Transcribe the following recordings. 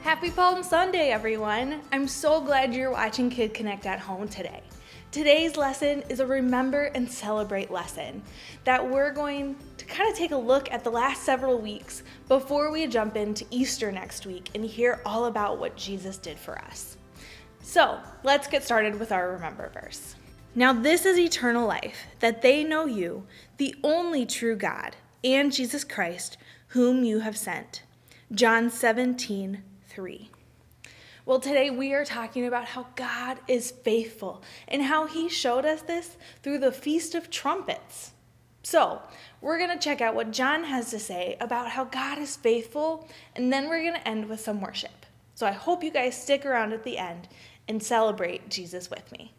Happy Palm Sunday, everyone! I'm so glad you're watching Kid Connect at home today. Today's lesson is a remember and celebrate lesson that we're going to kind of take a look at the last several weeks before we jump into Easter next week and hear all about what Jesus did for us. So let's get started with our remember verse. Now this is eternal life, that they know you, the only true God, and Jesus Christ, whom you have sent. John 17:3. Well, today we are talking about how God is faithful and how he showed us this through the Feast of Trumpets. So we're going to check out what John has to say about how God is faithful, and then we're going to end with some worship. So I hope you guys stick around at the end and celebrate Jesus with me.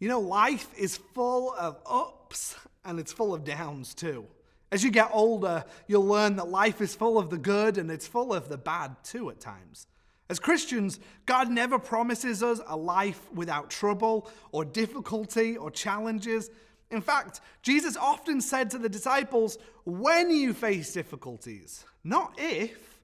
You know, life is full of ups and it's full of downs too. As you get older, you'll learn that life is full of the good and it's full of the bad too at times. As Christians, God never promises us a life without trouble or difficulty or challenges. In fact, Jesus often said to the disciples, when you face difficulties, not if.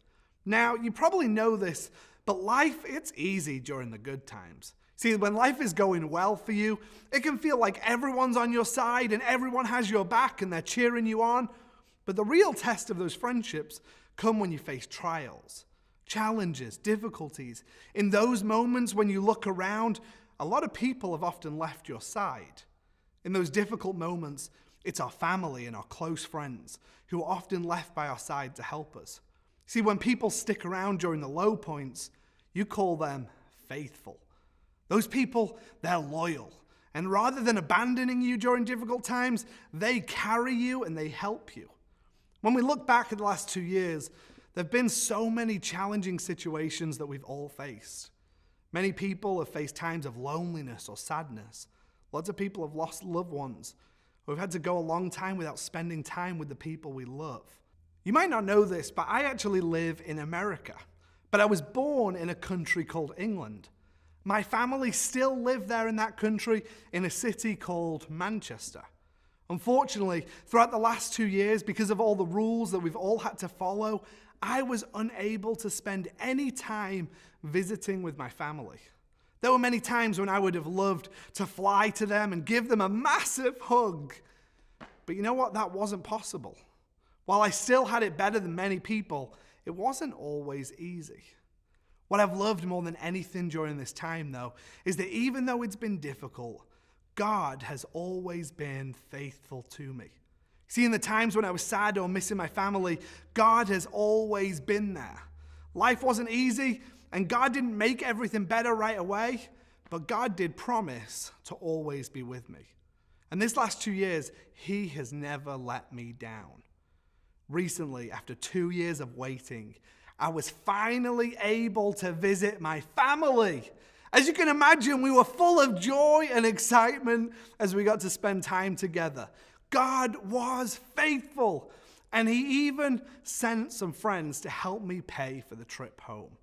Now, you probably know this, but life, it's easy during the good times. See, when life is going well for you, it can feel like everyone's on your side and everyone has your back and they're cheering you on. But the real test of those friendships come when you face trials, challenges, difficulties. In those moments when you look around, a lot of people have often left your side. In those difficult moments, it's our family and our close friends who are often left by our side to help us. See, when people stick around during the low points, you call them faithful. Those people, they're loyal. And rather than abandoning you during difficult times, they carry you and they help you. When we look back at the last 2 years, there have been so many challenging situations that we've all faced. Many people have faced times of loneliness or sadness. Lots of people have lost loved ones. We've had to go a long time without spending time with the people we love. You might not know this, but I actually live in America. But I was born in a country called England. My family still live there in that country in a city called Manchester. Unfortunately, throughout the last 2 years, because of all the rules that we've all had to follow, I was unable to spend any time visiting with my family. There were many times when I would have loved to fly to them and give them a massive hug. But you know what? That wasn't possible. While I still had it better than many people, it wasn't always easy. What I've loved more than anything during this time, though, is that even though it's been difficult, God has always been faithful to me. See, in the times when I was sad or missing my family, God has always been there. Life wasn't easy, and God didn't make everything better right away, but God did promise to always be with me. And this last 2 years, he has never let me down. Recently, after 2 years of waiting, I was finally able to visit my family. As you can imagine, we were full of joy and excitement as we got to spend time together. God was faithful, and he even sent some friends to help me pay for the trip home.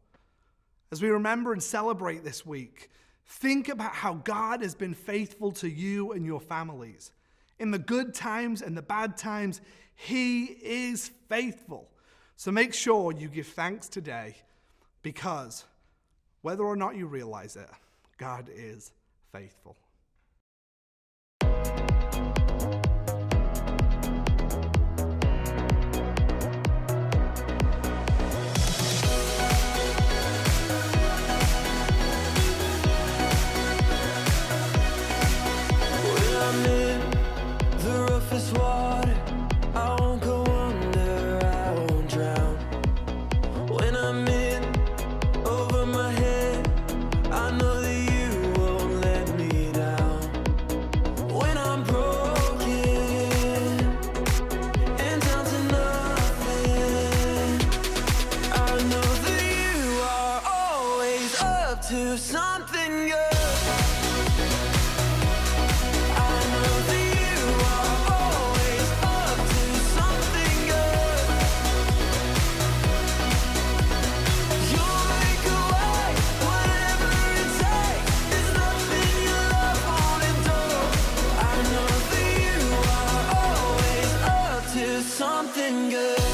As we remember and celebrate this week, think about how God has been faithful to you and your families. In the good times and the bad times, he is faithful. So make sure you give thanks today, because whether or not you realize it, God is faithful. Over my head, I know that you won't let me down. something good.